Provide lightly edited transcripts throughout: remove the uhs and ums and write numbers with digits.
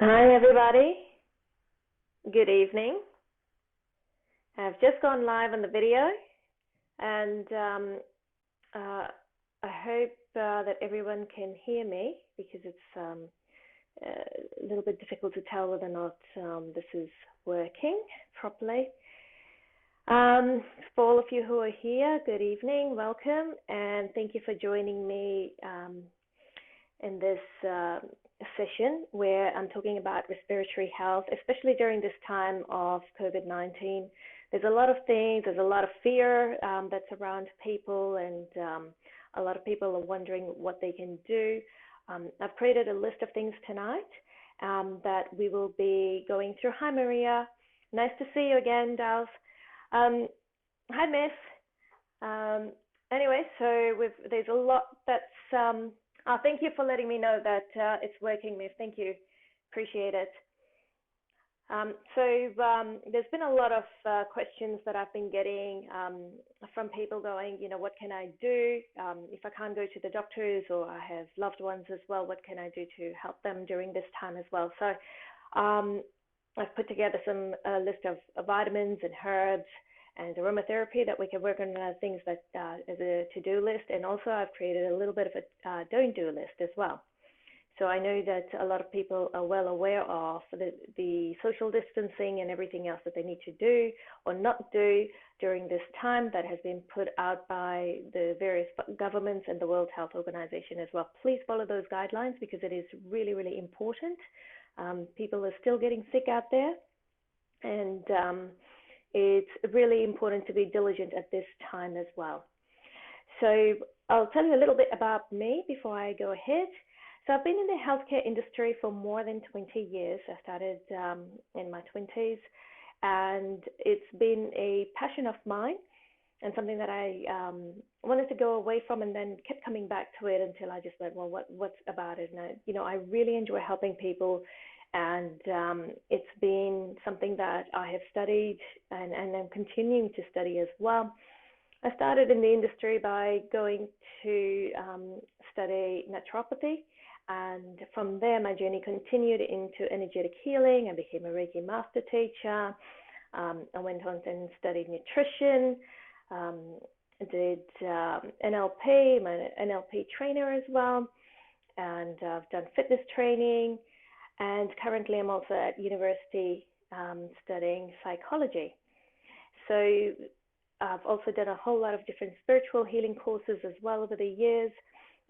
Hi, everybody. Good evening. I've just gone live on the video, and uh, I hope that everyone can hear me because it's a little bit difficult to tell whether or not this is working properly. For all of you who are here, good evening, welcome, and thank you for joining me in this session where I'm talking about respiratory health, especially during this time of COVID-19. There's a lot of things, there's a lot of fear that's around people, and a lot of people are wondering what they can do. I've created a list of things tonight that we will be going through. Hi, Maria. Nice to see you again, Dals. Hi, Miss. Anyway, so there's a lot that's thank you for letting me know that it's working, Miss. Thank you. Appreciate it. There's been a lot of questions that I've been getting from people going, what can I do if I can't go to the doctors, or I have loved ones as well, what can I do to help them during this time as well? So I've put together some list of vitamins and herbs and aromatherapy that we can work on things that as a to-do list. And also I've created a little bit of a don't-do list as well. So I know that a lot of people are well aware of the social distancing and everything else that they need to do or not do during this time that has been put out by the various governments and the World Health Organization as well. Please follow those guidelines because it is really, really important. People are still getting sick out there, and it's really important to be diligent at this time as well. So I'll tell you a little bit about me before I go ahead. So I've been in the healthcare industry for more than 20 years. I started in my 20s, and it's been a passion of mine and something that I wanted to go away from, and then kept coming back to it until I just went, well, what's about it? And I really enjoy helping people, and it's been something that I have studied and I'm continuing to study as well. I started in the industry by going to study naturopathy, and from there my journey continued into energetic healing. I became a Reiki master teacher. I went on and studied nutrition, did NLP, I'm an NLP trainer as well, and I've done fitness training. And currently I'm also at university studying psychology. So I've also done a whole lot of different spiritual healing courses as well over the years,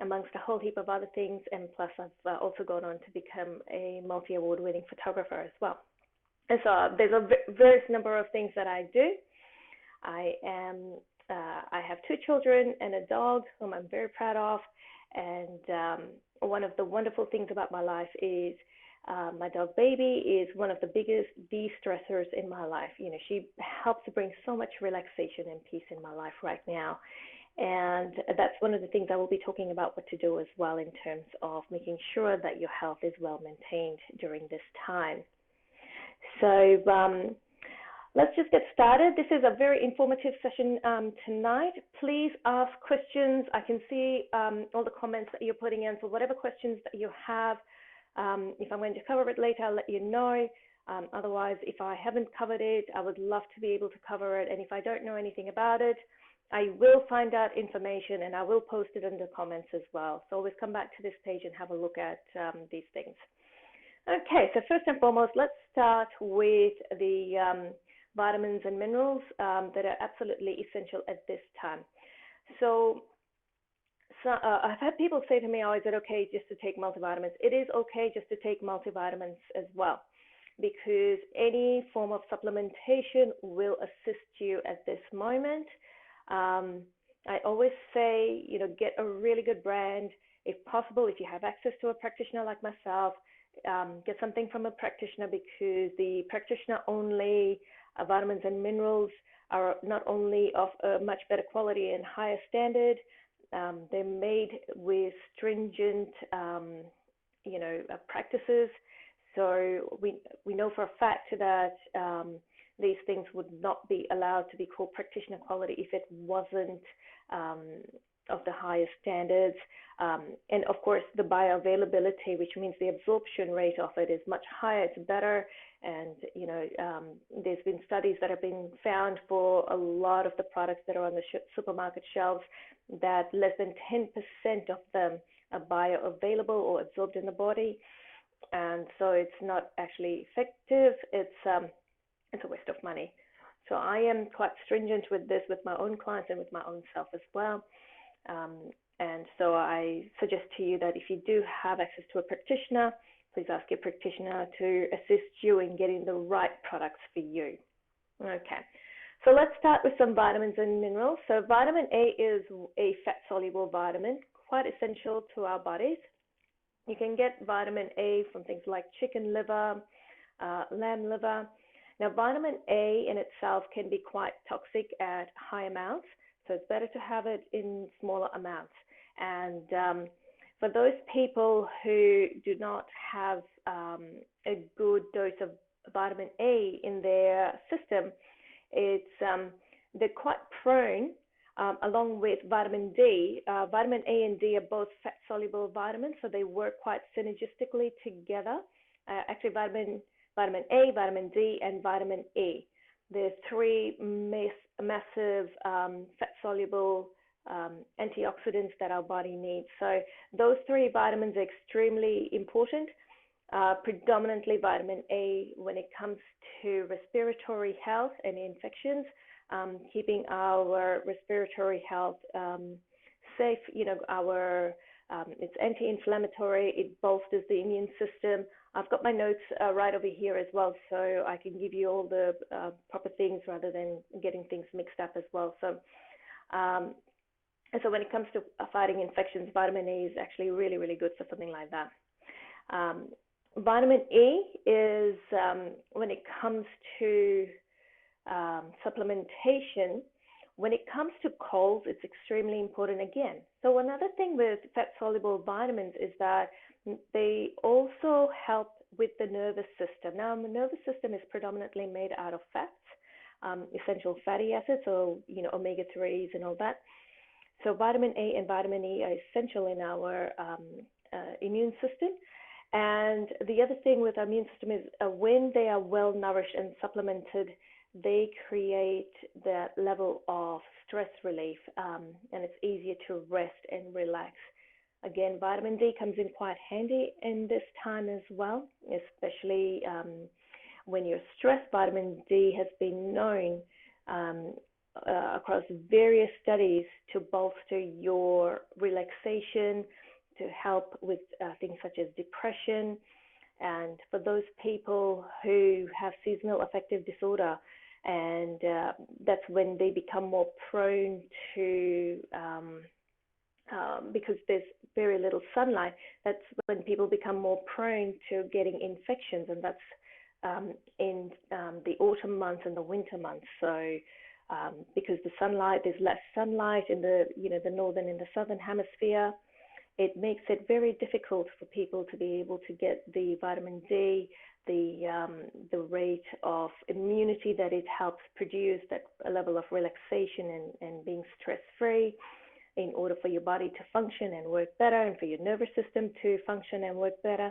amongst a whole heap of other things. And plus I've also gone on to become a multi-award winning photographer as well. And so there's a various number of things that I do. I have 2 children and a dog whom I'm very proud of. And one of the wonderful things about my life is my dog Baby is one of the biggest de-stressors in my life. She helps to bring so much relaxation and peace in my life right now. And that's one of the things I will be talking about what to do as well in terms of making sure that your health is well maintained during this time. So let's just get started. This is a very informative session tonight. Please ask questions. I can see all the comments that you're putting in, so whatever questions that you have, if I'm going to cover it later, I'll let you know. Otherwise, if I haven't covered it, I would love to be able to cover it. And if I don't know anything about it, I will find out information and I will post it in the comments as well. So always come back to this page and have a look at these things. Okay, so first and foremost, let's start with the vitamins and minerals that are absolutely essential at this time. So I've had people say to me, oh, is it okay just to take multivitamins? It is okay just to take multivitamins as well, because any form of supplementation will assist you at this moment. I always say, get a really good brand. If possible, if you have access to a practitioner like myself, get something from a practitioner, because the practitioner-only vitamins and minerals are not only of a much better quality and higher standard, they're made with stringent, practices. So we know for a fact that these things would not be allowed to be called practitioner quality if it wasn't of the highest standards. And of course, the bioavailability, which means the absorption rate of it, is much higher. It's better. And, there's been studies that have been found for a lot of the products that are on the supermarket shelves that less than 10% of them are bioavailable or absorbed in the body. And so it's not actually effective. It's a waste of money. So I am quite stringent with this with my own clients and with my own self as well. Um, and so I suggest to you that if you do have access to a practitioner, please ask your practitioner to assist you in getting the right products for you. Okay, so let's start with some vitamins and minerals. So vitamin A is a fat-soluble vitamin, quite essential to our bodies. You can get vitamin A from things like chicken liver, lamb liver. Now, vitamin A in itself can be quite toxic at high amounts, so it's better to have it in smaller amounts. And for those people who do not have a good dose of vitamin A in their system, they're quite prone, along with vitamin D. Vitamin A and D are both fat-soluble vitamins, so they work quite synergistically together. Actually, vitamin A, vitamin D, and vitamin E. There's three massive fat-soluble antioxidants that our body needs. So those three vitamins are extremely important. Predominantly vitamin A when it comes to respiratory health and infections, keeping our respiratory health safe. It's anti-inflammatory. It bolsters the immune system. I've got my notes right over here as well, so I can give you all the proper things rather than getting things mixed up as well. So when it comes to fighting infections, vitamin A is actually really, really good for something like that. Vitamin E is, when it comes to supplementation, when it comes to colds, it's extremely important again. So another thing with fat-soluble vitamins is that they also help with the nervous system. Now, the nervous system is predominantly made out of fats, essential fatty acids, so, omega-3s and all that. So vitamin A and vitamin E are essential in our immune system. And the other thing with our immune system is when they are well nourished and supplemented, they create that level of stress relief, and it's easier to rest and relax. Again, vitamin D comes in quite handy in this time as well, especially when you're stressed. Vitamin D has been known across various studies to bolster your relaxation, to help with things such as depression. And for those people who have seasonal affective disorder, and that's when they become more prone to, because there's very little sunlight, that's when people become more prone to getting infections, and that's in the autumn months and the winter months. So because there's less sunlight in the northern and the southern hemisphere, it makes it very difficult for people to be able to get the vitamin D, the rate of immunity that it helps produce, that level of relaxation and being stress-free in order for your body to function and work better, and for your nervous system to function and work better.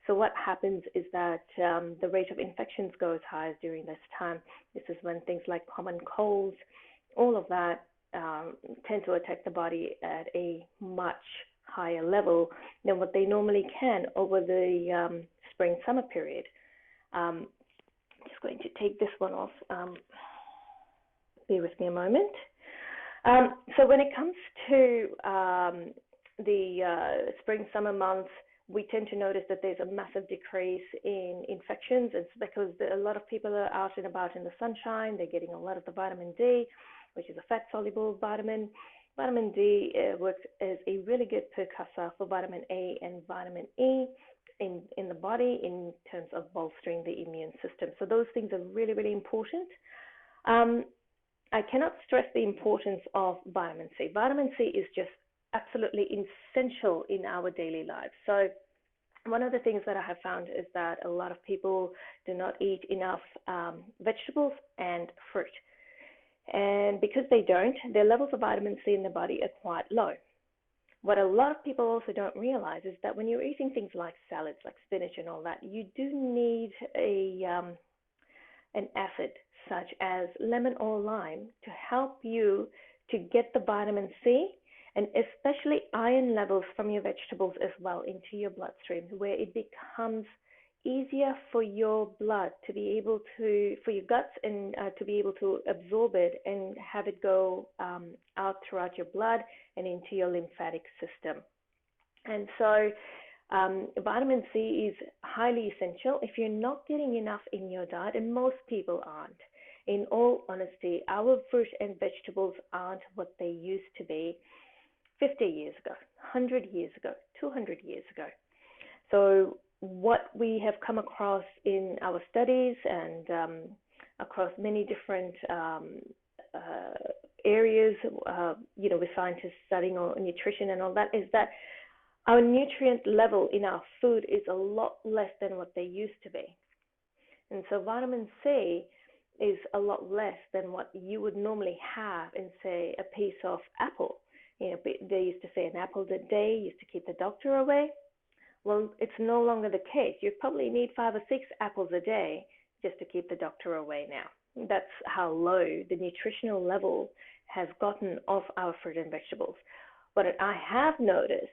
So what happens is that the rate of infections goes higher during this time. This is when things like common colds, all of that tend to attack the body at a much higher level than what they normally can over the spring-summer period. Just going to take this one off. Bear with me a moment. So when it comes to the spring-summer months, we tend to notice that there's a massive decrease in infections. It's because a lot of people are out and about in the sunshine. They're getting a lot of the vitamin D, which is a fat-soluble vitamin. Vitamin D works as a really good precursor for vitamin A and vitamin E in the body in terms of bolstering the immune system. So those things are really, really important. I cannot stress the importance of vitamin C. Vitamin C is just absolutely essential in our daily lives. So one of the things that I have found is that a lot of people do not eat enough vegetables and fruit. And because they don't, their levels of vitamin C in the body are quite low. What a lot of people also don't realize is that when you're eating things like salads, like spinach and all that, you do need an acid such as lemon or lime to help you to get the vitamin C and especially iron levels from your vegetables as well into your bloodstream, where it becomes easier for your blood to be able to, for your guts and to be able to absorb it and have it go out throughout your blood and into your lymphatic system. And so vitamin C is highly essential. If you're not getting enough in your diet, and most people aren't, in all honesty, our fruit and vegetables aren't what they used to be 50 years ago, 100 years ago, 200 years ago. So what we have come across in our studies and across many different areas, with scientists studying on nutrition and all that, is that our nutrient level in our food is a lot less than what they used to be. And so vitamin C is a lot less than what you would normally have in, say, a piece of apple. They used to say an apple a day used to keep the doctor away. Well, it's no longer the case. You probably need 5 or 6 apples a day just to keep the doctor away now. That's how low the nutritional level has gotten of our fruit and vegetables. What I have noticed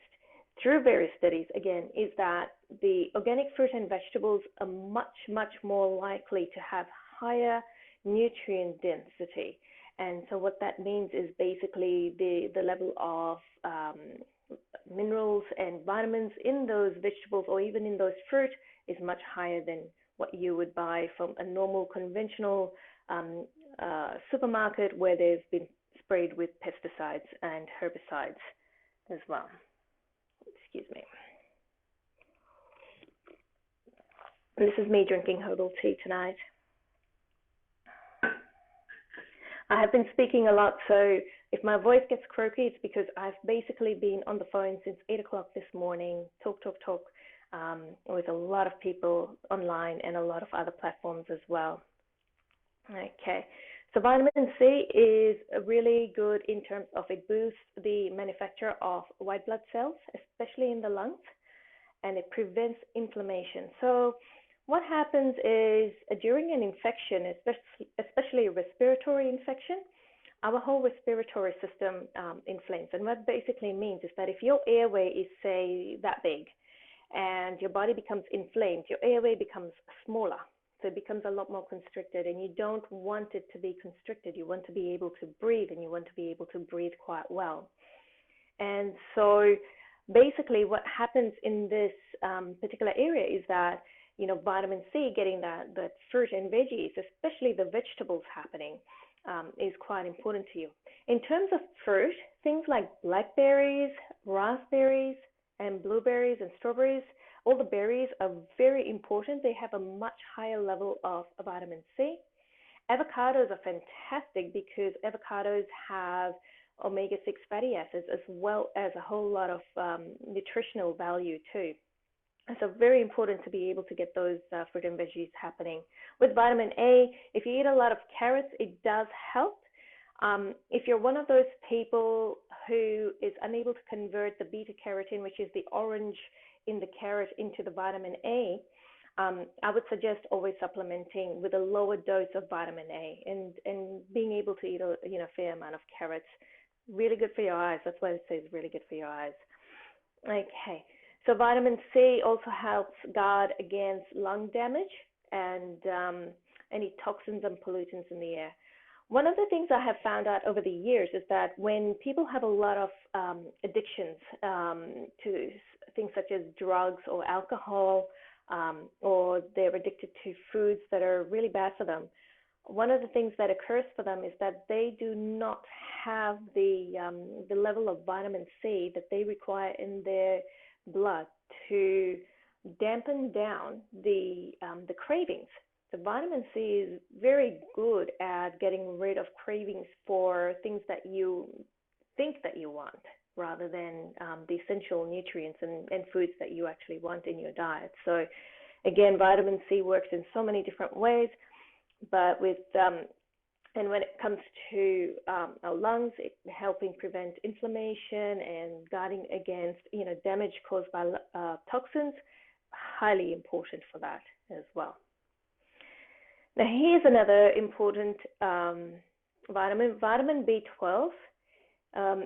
through various studies, again, is that the organic fruit and vegetables are much, much more likely to have higher nutrient density. And so what that means is basically the level of minerals and vitamins in those vegetables or even in those fruit is much higher than what you would buy from a normal conventional supermarket where they've been sprayed with pesticides and herbicides as well. Excuse me. This is me drinking herbal tea tonight. I have been speaking a lot, so if my voice gets croaky, it's because I've basically been on the phone since 8 o'clock this morning, talk, with a lot of people online and a lot of other platforms as well. Okay, so vitamin C is really good in terms of it boosts the manufacture of white blood cells, especially in the lungs, and it prevents inflammation. So what happens is during an infection, especially a respiratory infection, our whole respiratory system inflames. And what basically means is that if your airway is, say, that big and your body becomes inflamed, your airway becomes smaller. So it becomes a lot more constricted, and you don't want it to be constricted. You want to be able to breathe, and you want to be able to breathe quite well. And so basically what happens in this particular area is that, vitamin C, getting that fruit and veggies, especially the vegetables happening, is quite important to you. In terms of fruit, things like blackberries, raspberries, and blueberries and strawberries, all the berries are very important. They have a much higher level of vitamin C. Avocados are fantastic because avocados have omega-6 fatty acids as well as a whole lot of nutritional value too. And so very important to be able to get those fruit and veggies happening. With vitamin A, if you eat a lot of carrots, it does help. If you're one of those people who is unable to convert the beta carotene, which is the orange in the carrot, into the vitamin A, I would suggest always supplementing with a lower dose of vitamin A and being able to eat a fair amount of carrots. Really good for your eyes. That's why it says really good for your eyes. Okay. So vitamin C also helps guard against lung damage and any toxins and pollutants in the air. One of the things I have found out over the years is that when people have a lot of addictions to things such as drugs or alcohol, or they're addicted to foods that are really bad for them, one of the things that occurs for them is that they do not have the level of vitamin C that they require in their blood to dampen down the cravings. The vitamin C is very good at getting rid of cravings for things that you think that you want, rather than the essential nutrients and foods that you actually want in your diet. So again, vitamin C works in so many different ways, but with And when it comes to our lungs, it helping prevent inflammation and guarding against, damage caused by toxins, highly important for that as well. Now, here's another important vitamin B12, um,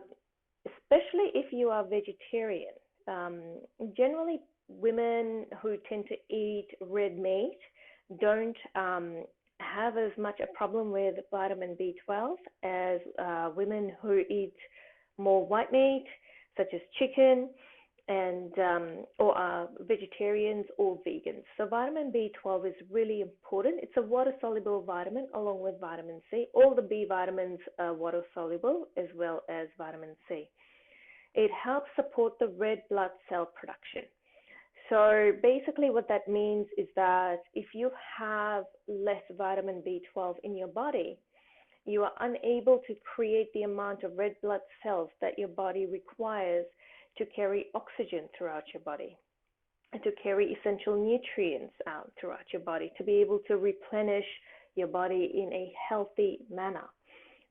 especially if you are vegetarian. Um, Generally, women who tend to eat red meat don't have as much a problem with vitamin B12 as women who eat more white meat, such as chicken, and or are vegetarians or vegans. So vitamin B12 is really important. It's a water-soluble vitamin along with vitamin C. All the B vitamins are water-soluble as well as vitamin C. It helps support the red blood cell production. So basically what that means is that if you have less vitamin B12 in your body, you are unable to create the amount of red blood cells that your body requires to carry oxygen throughout your body, and to carry essential nutrients out throughout your body, to be able to replenish your body in a healthy manner.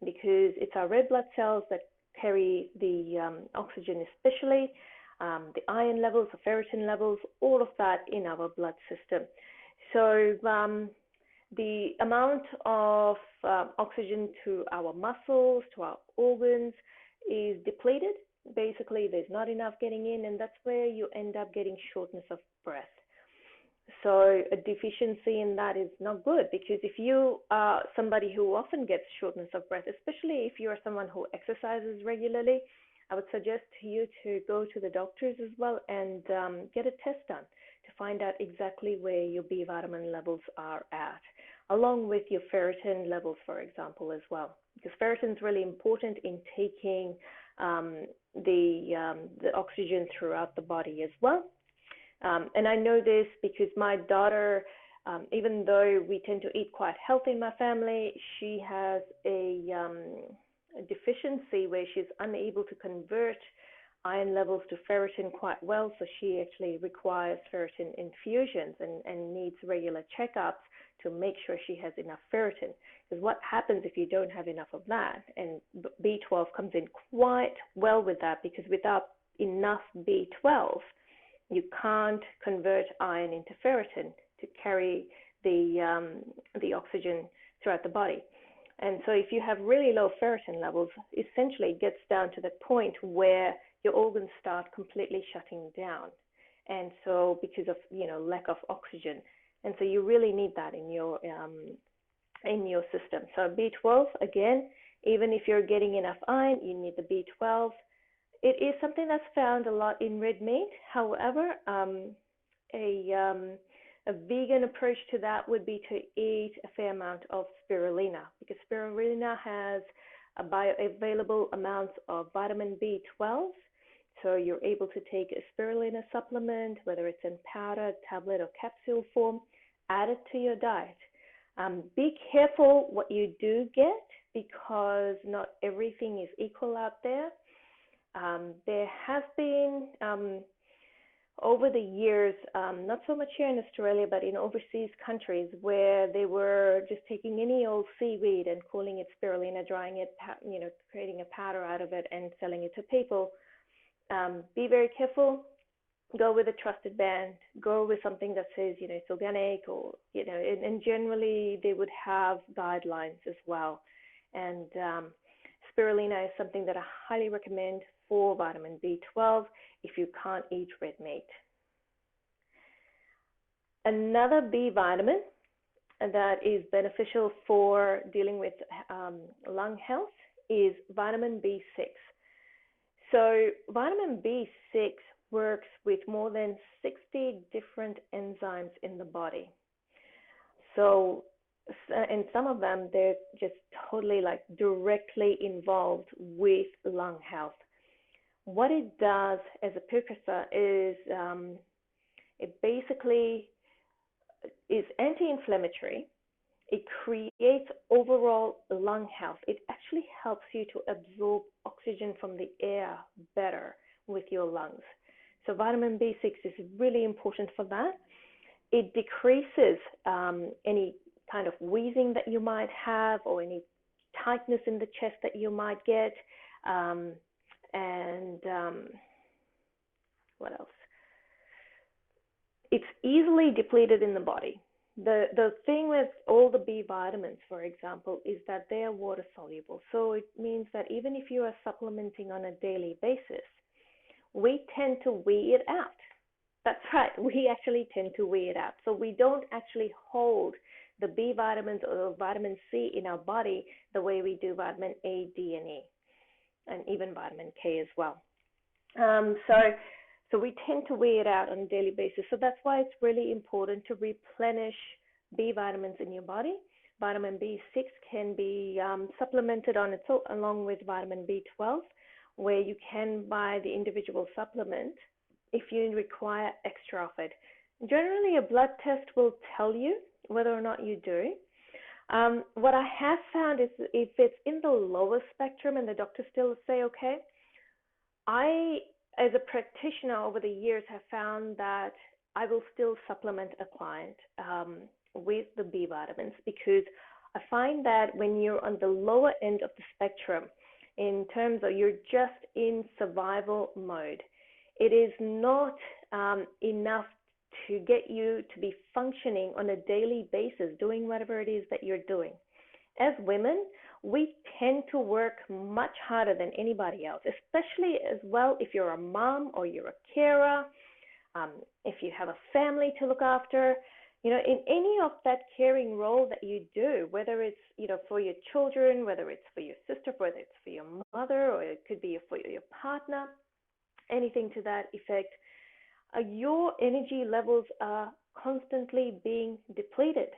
Because it's our red blood cells that carry the oxygen, especially the iron levels, the ferritin levels, all of that in our blood system. So the amount of oxygen to our muscles, to our organs is depleted. Basically, there's not enough getting in, and that's where you end up getting shortness of breath. So a deficiency in that is not good, because if you are somebody who often gets shortness of breath, especially if you are someone who exercises regularly, I would suggest to you to go to the doctors as well and get a test done to find out exactly where your B vitamin levels are at, along with your ferritin levels, for example, as well. Because ferritin is really important in taking the oxygen throughout the body as well. And I know this because my daughter, even though we tend to eat quite healthy in my family, she has a deficiency where she's unable to convert iron levels to ferritin quite well. So she actually requires ferritin infusions and needs regular checkups to make sure she has enough ferritin. Because what happens if you don't have enough of that? And B12 comes in quite well with that, because without enough B12, you can't convert iron into ferritin to carry the oxygen throughout the body. And so if you have really low ferritin levels, essentially it gets down to the point where your organs start completely shutting down. And so because of, lack of oxygen. And so you really need that in your system. So B12, again, even if you're getting enough iron, you need the B12. It is something that's found a lot in red meat. However, a vegan approach to that would be to eat a fair amount of spirulina, because spirulina has a bioavailable amounts of vitamin B12. So you're able to take a spirulina supplement, whether it's in powder, tablet, or capsule form, add it to your diet. Be careful what you do get, because not everything is equal out there. There have been, over the years, not so much here in Australia, but in overseas countries, where they were just taking any old seaweed and calling it spirulina, drying it, creating a powder out of it and selling it to people. Be very careful. Go with a trusted brand. Go with something that says, it's organic, or, and generally they would have guidelines as well. And spirulina is something that I highly recommend for vitamin B12 if you can't eat red meat. Another B vitamin that is beneficial for dealing with lung health is vitamin B6. So vitamin B6 works with more than 60 different enzymes in the body. So, and some of them, they're just totally directly involved with lung health. What it does as a precursor is it basically is anti-inflammatory. It creates overall lung health. It actually helps you to absorb oxygen from the air better with your lungs. So vitamin B6 is really important for that. It decreases any kind of wheezing that you might have, or any tightness in the chest that you might get, and what else? It's easily depleted in the body. The thing with all the B vitamins, for example, is that they are water soluble. So it means that even if you are supplementing on a daily basis, we tend to weigh it out. That's right, we actually tend to weigh it out. So we don't actually hold the B vitamins or vitamin C in our body the way we do vitamin A, D, and E, and even vitamin K as well. So we tend to weigh it out on a daily basis. So that's why it's really important to replenish B vitamins in your body. Vitamin B6 can be supplemented on its own along with vitamin B12, where you can buy the individual supplement if you require extra of it. Generally, a blood test will tell you whether or not you do. What I have found is if it's in the lower spectrum and the doctor still say, okay, I, as a practitioner over the years, have found that I will still supplement a client with the B vitamins, because I find that when you're on the lower end of the spectrum, in terms of you're just in survival mode, it is not enough to get you to be functioning on a daily basis, doing whatever it is that you're doing. As women, we tend to work much harder than anybody else, especially as well if you're a mom or you're a carer, if you have a family to look after. You know, in any of that caring role that you do, whether it's, you know, for your children, whether it's for your sister, whether it's for your mother, or it could be for your partner, anything to that effect, your energy levels are constantly being depleted.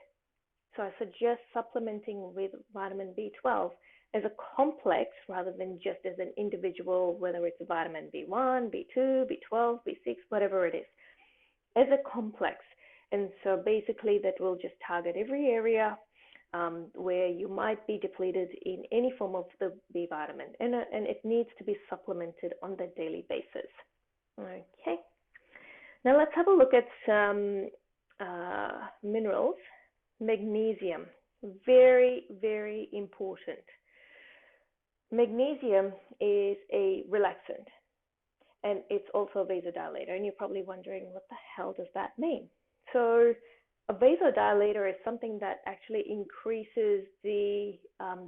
So I suggest supplementing with vitamin B12 as a complex rather than just as an individual, whether it's vitamin B1, B2, B12, B6, whatever it is, as a complex. And so basically that will just target every area where you might be depleted in any form of the B vitamin. And it needs to be supplemented on the daily basis. Okay. Now let's have a look at some minerals. Magnesium, very, very important. Magnesium is a relaxant, and it's also a vasodilator. And you're probably wondering, what the hell does that mean? So a vasodilator is something that actually increases the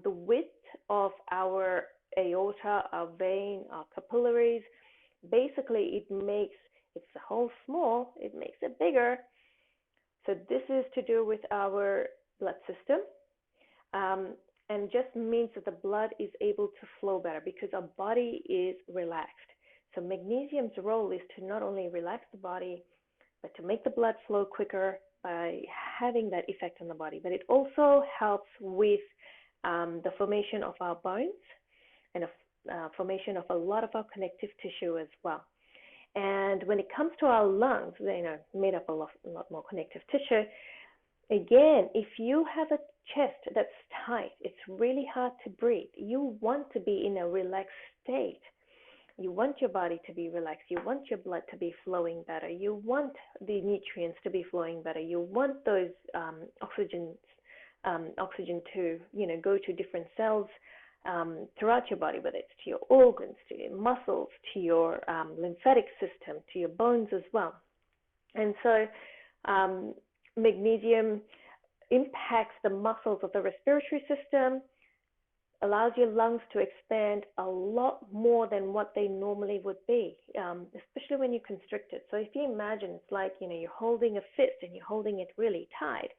width of our aorta, our vein, our capillaries. Basically, it's a hole small, it makes it bigger. So this is to do with our blood system, and just means that the blood is able to flow better because our body is relaxed. So magnesium's role is to not only relax the body, but to make the blood flow quicker by having that effect on the body. But it also helps with the formation of our bones and formation of a lot of our connective tissue as well. And when it comes to our lungs, they are made up of a lot more connective tissue. Again, if you have a chest that's tight, it's really hard to breathe. You want to be in a relaxed state. You want your body to be relaxed. You want your blood to be flowing better. You want the nutrients to be flowing better. You want those oxygen to, you know, go to different cells throughout your body, whether it's to your organs, to your muscles, to your lymphatic system, to your bones as well. And so magnesium impacts the muscles of the respiratory system, allows your lungs to expand a lot more than what they normally would be, especially when you're constricted. So if you imagine, it's like, you know, you're holding a fist and you're holding it really tight.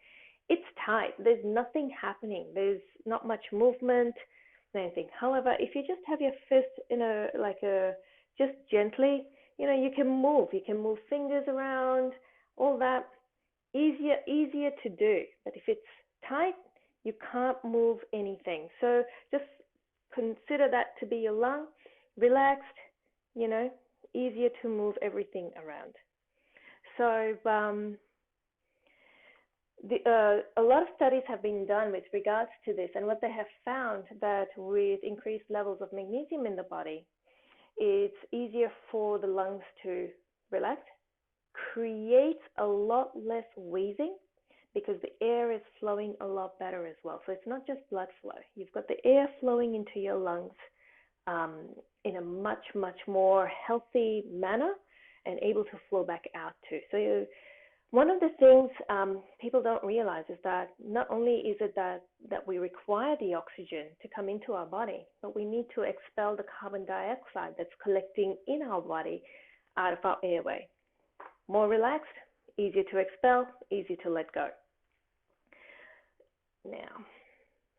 It's tight. There's nothing happening. There's not much movement, anything. However, if you just have your fist in just gently, you know, you can move fingers around, all that, easier to do. But if it's tight, you can't move anything. So just consider that to be your lung, relaxed, you know, easier to move everything around. So a lot of studies have been done with regards to this, and what they have found that with increased levels of magnesium in the body, it's easier for the lungs to relax, creates a lot less wheezing. because the air is flowing a lot better as well. So it's not just blood flow. You've got the air flowing into your lungs um, in a much, much more healthy manner and able to flow back out too. So one of the things people don't realize is that not only is it that we require the oxygen to come into our body, but we need to expel the carbon dioxide that's collecting in our body out of our airway. More relaxed, easier to expel, easier to let go. Now,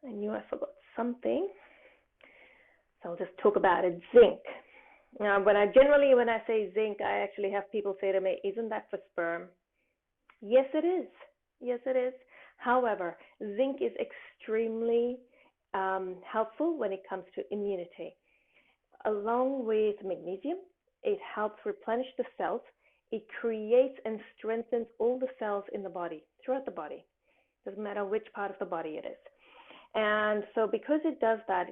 I knew I forgot something, so I'll just talk about it. Zinc. Now, when I say zinc, I actually have people say to me, "Isn't that for sperm?" Yes, it is. Yes, it is. However, zinc is extremely helpful when it comes to immunity. Along with magnesium, it helps replenish the cells. It creates and strengthens all the cells in the body, throughout the body. Doesn't matter which part of the body it is. And so because it does that,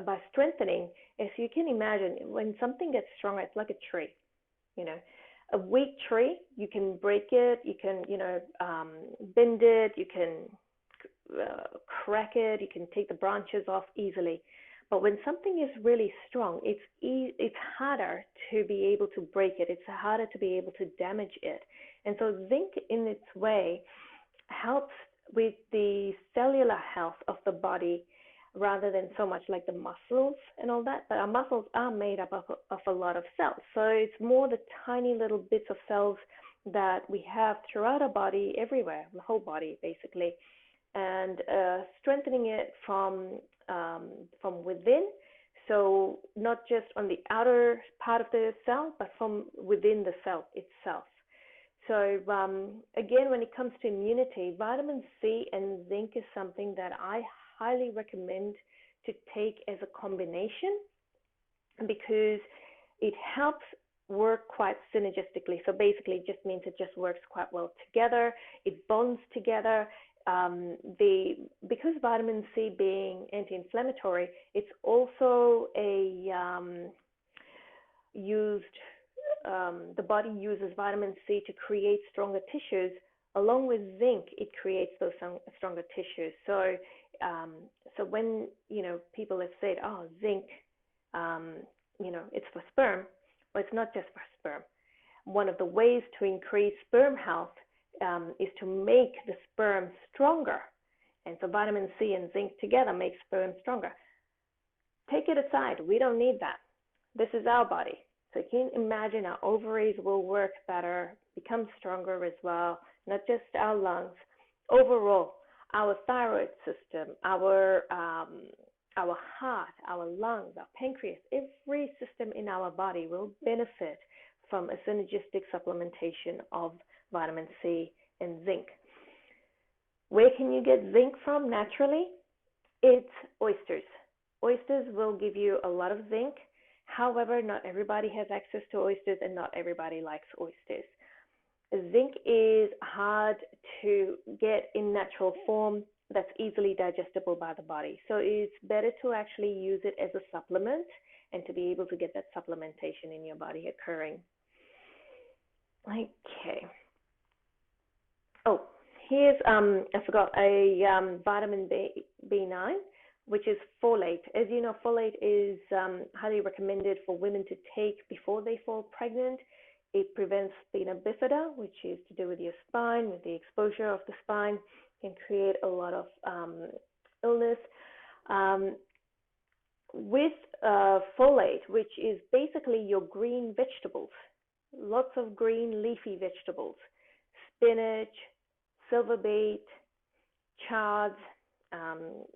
by strengthening, as you can imagine, when something gets stronger, it's like a tree, you know. A weak tree, you can break it, you can, bend it, you can crack it, you can take the branches off easily. But when something is really strong, it's harder to be able to break it. It's harder to be able to damage it. And so zinc, in its way, helps with the cellular health of the body rather than so much like the muscles and all that. But our muscles are made up of a lot of cells. So it's more the tiny little bits of cells that we have throughout our body, everywhere, the whole body basically, and strengthening it from within. So not just on the outer part of the cell, but from within the cell itself. So again, when it comes to immunity, vitamin C and zinc is something that I highly recommend to take as a combination because it helps work quite synergistically. So basically, it just means it just works quite well together. It bonds together. Because vitamin C being anti-inflammatory, it's also the body uses vitamin C to create stronger tissues. Along with zinc, it creates those stronger tissues. So when people have said, "Oh, zinc, it's for sperm," well, it's not just for sperm. One of the ways to increase sperm health is to make the sperm stronger. And so vitamin C and zinc together make sperm stronger. Take it aside. We don't need that. This is our body. So you can imagine our ovaries will work better, become stronger as well, not just our lungs. Overall, our thyroid system, our heart, our lungs, our pancreas, every system in our body will benefit from a synergistic supplementation of vitamin C and zinc. Where can you get zinc from naturally? It's oysters. Oysters will give you a lot of zinc. However, not everybody has access to oysters and not everybody likes oysters. Zinc is hard to get in natural form that's easily digestible by the body. So it's better to actually use it as a supplement and to be able to get that supplementation in your body occurring. Okay. Oh, here's, I forgot, a vitamin B9, which is folate. As you know, folate is highly recommended for women to take before they fall pregnant. It prevents spina bifida, which is to do with your spine, with the exposure of the spine, can create a lot of illness. With folate, which is basically your green vegetables, lots of green leafy vegetables, spinach, silver beet, chards,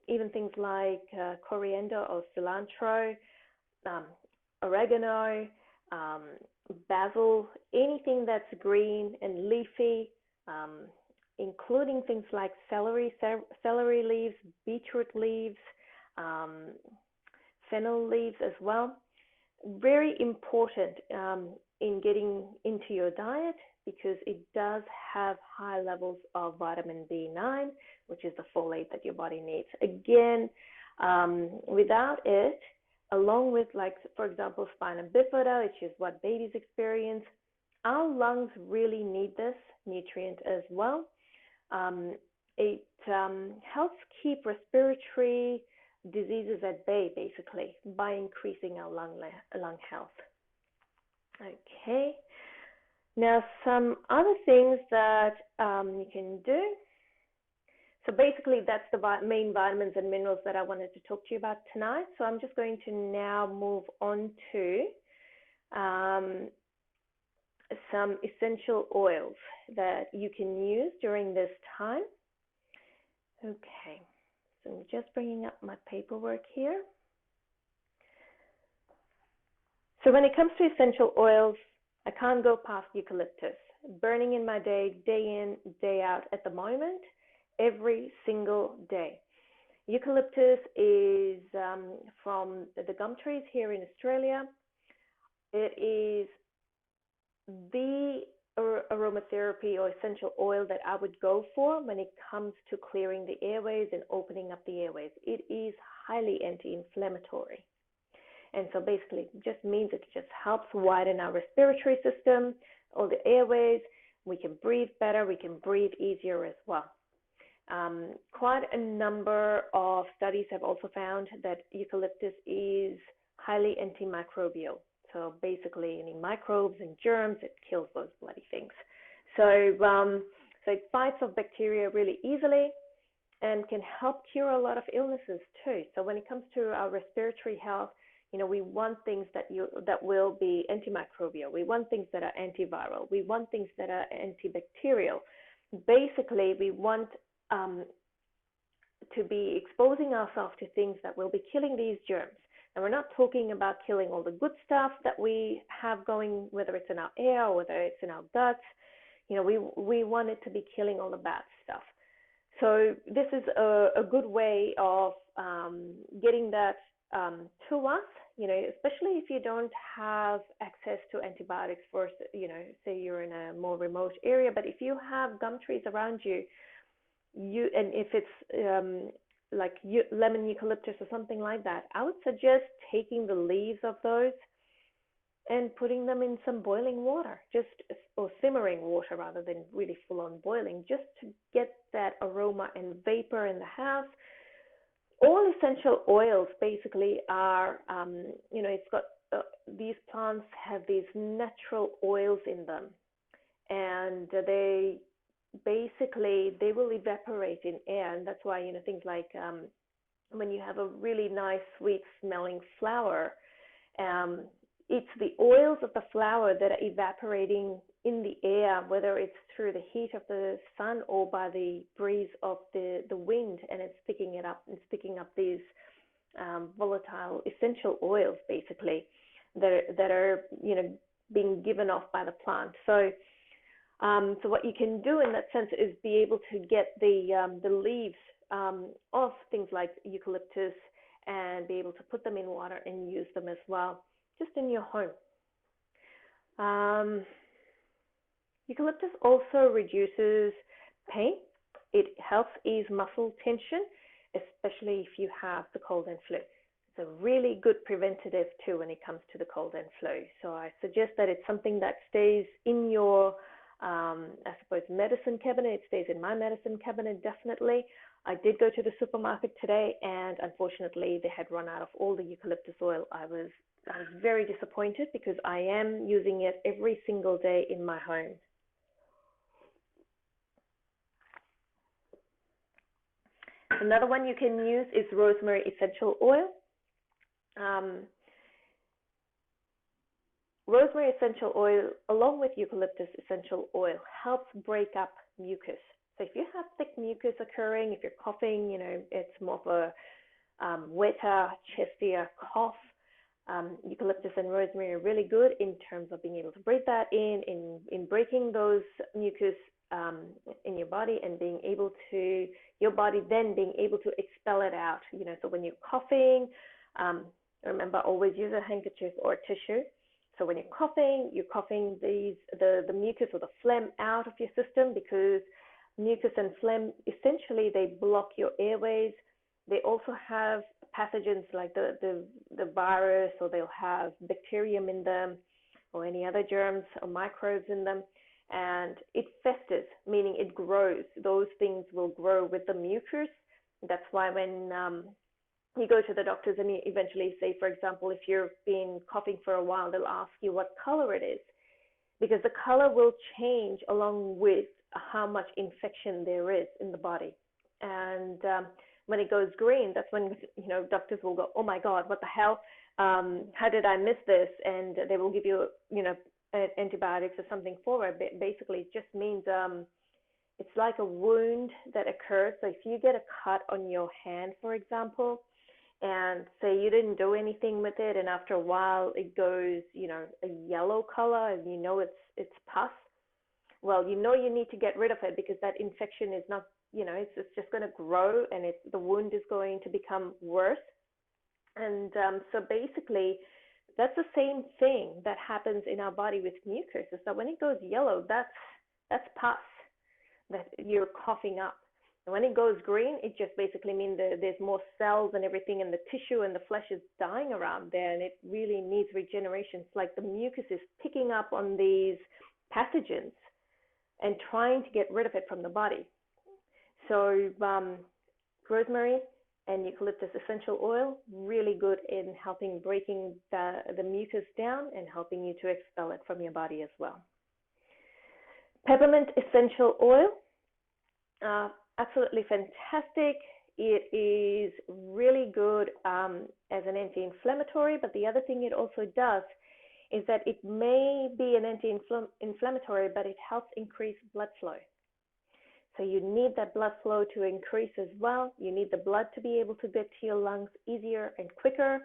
even things like coriander or cilantro, oregano, basil, anything that's green and leafy, including things like celery leaves, beetroot leaves, fennel leaves as well. Very important in getting into your diet because it does have high levels of vitamin B9, which is the folate that your body needs. Again, without it, along with, like, for example, spina bifida, which is what babies experience, our lungs really need this nutrient as well. It helps keep respiratory diseases at bay, basically, by increasing our lung health. Okay. Now, some other things that you can do. So basically, that's the main vitamins and minerals that I wanted to talk to you about tonight. So I'm just going to now move on to some essential oils that you can use during this time. Okay, so I'm just bringing up my paperwork here. So when it comes to essential oils, I can't go past eucalyptus. Burning in my day in, day out at the moment, every single day. Eucalyptus is from the gum trees here in Australia. It is the aromatherapy or essential oil that I would go for when it comes to clearing the airways and opening up the airways. It is highly anti-inflammatory. And so basically it just means it just helps widen our respiratory system, all the airways. We can breathe better, we can breathe easier as well. Quite a number of studies have also found that eucalyptus is highly antimicrobial. So basically any microbes and germs, it kills those bloody things. So it fights off bacteria really easily and can help cure a lot of illnesses too. So when it comes to our respiratory health, we want things that will be antimicrobial. We want things that are antiviral. We want things that are antibacterial. Basically, we want to be exposing ourselves to things that will be killing these germs. And we're not talking about killing all the good stuff that we have going, whether it's in our air or whether it's in our guts. We want it to be killing all the bad stuff. So this is a good way of getting that to us, especially if you don't have access to antibiotics for, say you're in a more remote area. But if you have gum trees around you, and if it's like lemon eucalyptus or something like that, I would suggest taking the leaves of those and putting them in some boiling water, or simmering water rather than really full on boiling, just to get that aroma and vapor in the house. All essential oils basically are, it's got, these plants have these natural oils in them, and they will evaporate in air. And that's why, things like when you have a really nice, sweet smelling flower, it's the oils of the flower that are evaporating in the air, whether it's through the heat of the sun or by the breeze of the wind, and it's picking it up and picking up these volatile essential oils basically that are being given off by the plant. So what you can do in that sense is be able to get the leaves of things like eucalyptus and be able to put them in water and use them as well, just in your home. Eucalyptus also reduces pain. It helps ease muscle tension, especially if you have the cold and flu. It's a really good preventative too when it comes to the cold and flu. So I suggest that it's something that stays in your medicine cabinet. It stays in my medicine cabinet, definitely. I did go to the supermarket today, and unfortunately they had run out of all the eucalyptus oil. I was very disappointed because I am using it every single day in my home. Another one you can use is rosemary essential oil. Rosemary essential oil, along with eucalyptus essential oil, helps break up mucus. So if you have thick mucus occurring, if you're coughing, it's more of a wetter, chestier cough, eucalyptus and rosemary are really good in terms of being able to breathe that in breaking those mucus in your body and your body then being able to expel it out. So when you're coughing, remember, always use a handkerchief or a tissue. So when you're coughing the mucus or the phlegm out of your system, because mucus and phlegm, essentially, they block your airways. They also have pathogens like the virus, or they'll have bacterium in them or any other germs or microbes in them. and it festers, meaning it grows. Those things will grow with the mucus. That's why when you go to the doctors and you eventually say, for example, if you've been coughing for a while, they'll ask you what color it is, because the color will change along with how much infection there is in the body. And when it goes green, that's when doctors will go, oh my God, what the hell? How did I miss this? And they will give you antibiotics or something for it. Basically, it just means it's like a wound that occurs. So if you get a cut on your hand, for example, and say you didn't do anything with it, and after a while it goes, a yellow color, and it's pus. Well, you need to get rid of it, because that infection is not, it's just going to grow, and the wound is going to become worse. And so basically, that's the same thing that happens in our body with mucus. Is that when it goes yellow, that's pus that you're coughing up. And when it goes green, it just basically means there's more cells and everything, and the tissue and the flesh is dying around there, and it really needs regeneration. It's like the mucus is picking up on these pathogens and trying to get rid of it from the body. So rosemary and eucalyptus essential oil, really good in helping breaking the mucus down and helping you to expel it from your body as well. Peppermint essential oil, absolutely fantastic. It is really good as an anti-inflammatory, but the other thing it also does is that it may be an anti-inflammatory, but it helps increase blood flow. So you need that blood flow to increase as well. You need the blood to be able to get to your lungs easier and quicker.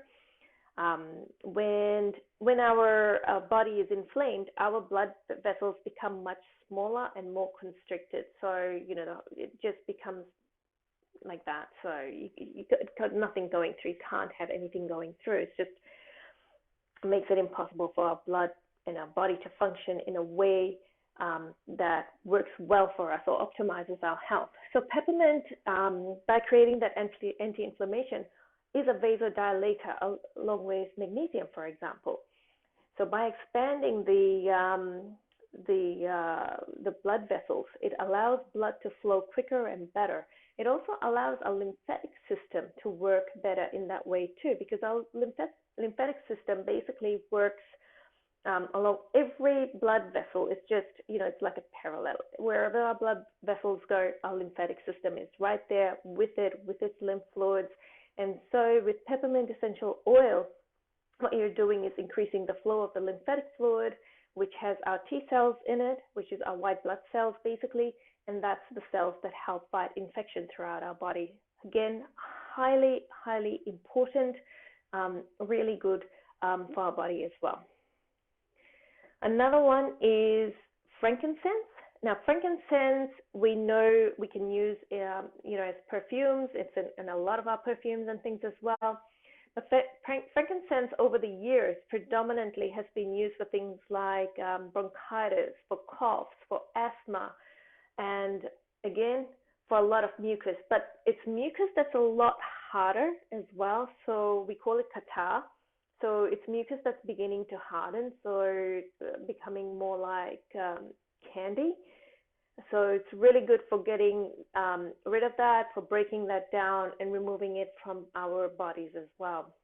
When our body is inflamed, our blood vessels become much smaller and more constricted. So, it just becomes like that. So you got nothing going through. You can't have anything going through. It's just makes it impossible for our blood and our body to function in a way that works well for us or optimizes our health. So peppermint, by creating that anti-inflammation, is a vasodilator along with magnesium, for example. So by expanding the blood vessels, it allows blood to flow quicker and better. It also allows our lymphatic system to work better in that way too, because our lymphatic system basically works along every blood vessel. It's just, it's like a parallel. Wherever our blood vessels go, our lymphatic system is right there with its lymph fluids. And so with peppermint essential oil, what you're doing is increasing the flow of the lymphatic fluid, which has our T cells in it, which is our white blood cells basically, and that's the cells that help fight infection throughout our body. Again, highly, highly important, really good for our body as well. Another one is frankincense. Now, frankincense, we know we can use, as perfumes. It's in a lot of our perfumes and things as well. But frankincense over the years predominantly has been used for things like bronchitis, for coughs, for asthma, and again, for a lot of mucus. But it's mucus that's a lot harder as well. So we call it catarrh. So it's mucus that's beginning to harden, so it's becoming more like candy. So it's really good for getting rid of that, for breaking that down and removing it from our bodies as well.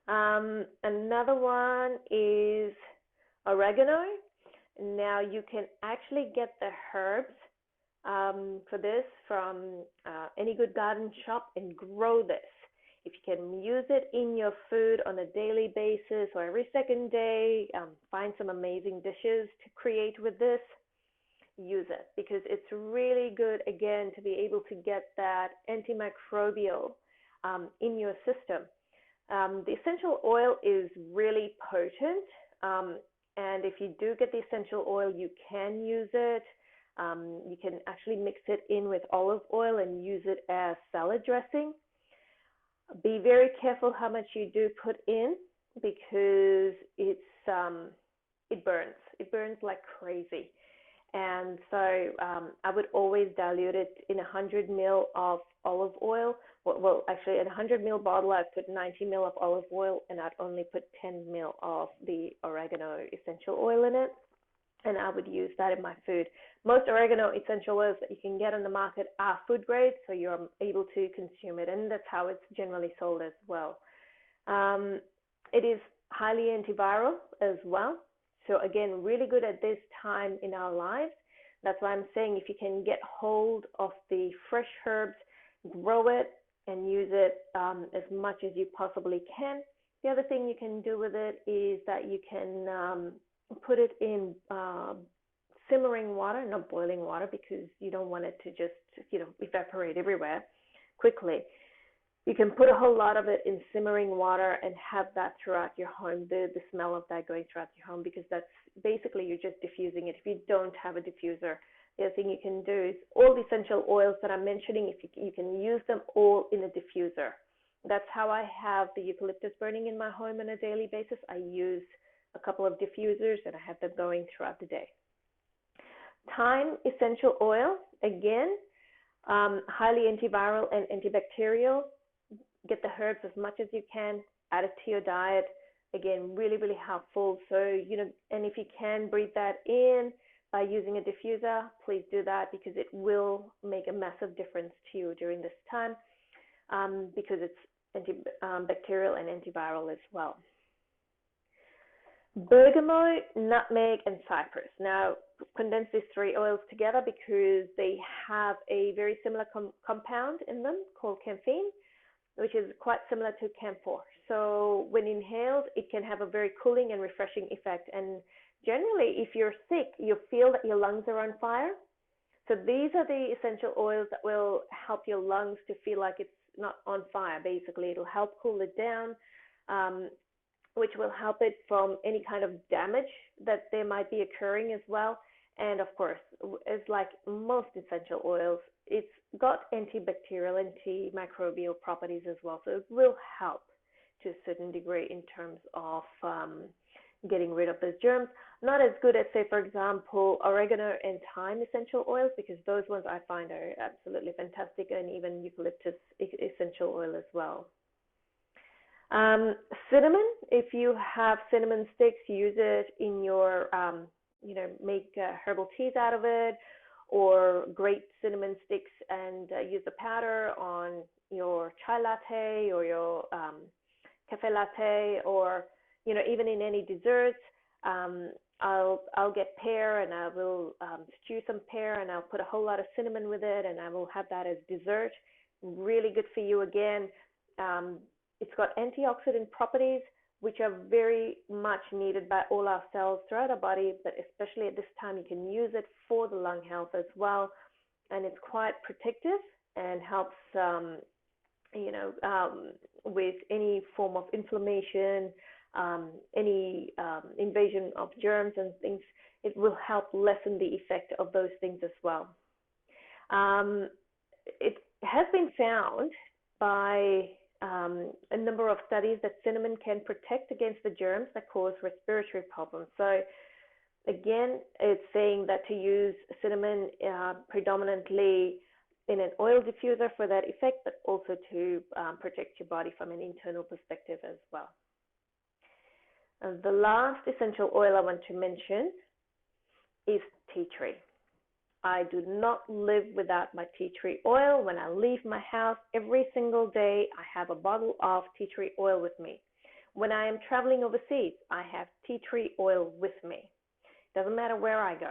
Another one is oregano. Now you can actually get the herbs for this from any good garden shop and grow this. If you can use it in your food on a daily basis or every second day, find some amazing dishes to create with this, use it, because it's really good, again, to be able to get that antimicrobial in your system. The essential oil is really potent, and if you do get the essential oil, you can use it. You can actually mix it in with olive oil and use it as salad dressing. Be very careful how much you do put in, because it burns. It burns like crazy. And so I would always dilute it in 100 ml of olive oil. Well, actually, in a 100 ml bottle, I'd put 90 ml of olive oil, and I'd only put 10 ml of the oregano essential oil in it. and I would use that in my food. Most oregano essential oils that you can get on the market are food grade, so you're able to consume it, and that's how it's generally sold as well. Um, it is highly antiviral as well. So again, really good at this time in our lives. That's why I'm saying if you can get hold of the fresh herbs, grow it and use it as much as you possibly can. The other thing you can do with it is that you can put it in simmering water, not boiling water, because you don't want it to just, evaporate everywhere quickly. You can put a whole lot of it in simmering water and have that throughout your home, the smell of that going throughout your home, because that's basically you're just diffusing it. If you don't have a diffuser, the other thing you can do is all the essential oils that I'm mentioning, if you can use them all in a diffuser. That's how I have the eucalyptus burning in my home on a daily basis. I use a couple of diffusers and I have them going throughout the day. Thyme essential oil, again, highly antiviral and antibacterial. Get the herbs as much as you can, add it to your diet. Again, really, really helpful. So, and if you can breathe that in by using a diffuser, please do that, because it will make a massive difference to you during this time, because it's antibacterial and antiviral as well. Bergamot, nutmeg, and cypress. Now, condense these three oils together because they have a very similar compound in them called campheine, which is quite similar to camphor. So when inhaled, it can have a very cooling and refreshing effect. And generally, if you're sick, you feel that your lungs are on fire. So these are the essential oils that will help your lungs to feel like it's not on fire, basically. It'll help cool it down, which will help it from any kind of damage that there might be occurring as well. And of course, it's like most essential oils, it's got antibacterial, antimicrobial properties as well. So it will help to a certain degree in terms of getting rid of those germs. Not as good as, say, for example, oregano and thyme essential oils, because those ones I find are absolutely fantastic, and even eucalyptus essential oil as well. Cinnamon, if you have cinnamon sticks, use it in your, make herbal teas out of it, or grate cinnamon sticks and use the powder on your chai latte or your cafe latte, or, even in any desserts. I'll get pear and I will stew some pear and I'll put a whole lot of cinnamon with it, and I will have that as dessert. Really good for you again. It's got antioxidant properties, which are very much needed by all our cells throughout our body, but especially at this time, you can use it for the lung health as well. And it's quite protective and helps, with any form of inflammation, any invasion of germs and things. It will help lessen the effect of those things as well. It has been found by a number of studies that cinnamon can protect against the germs that cause respiratory problems. So again, it's saying that to use cinnamon predominantly in an oil diffuser for that effect, but also to protect your body from an internal perspective as well. The last essential oil I want to mention is tea tree. I do not live without my tea tree oil. When I leave my house every single day, I have a bottle of tea tree oil with me. When I am traveling overseas, I have tea tree oil with me. Doesn't matter where I go.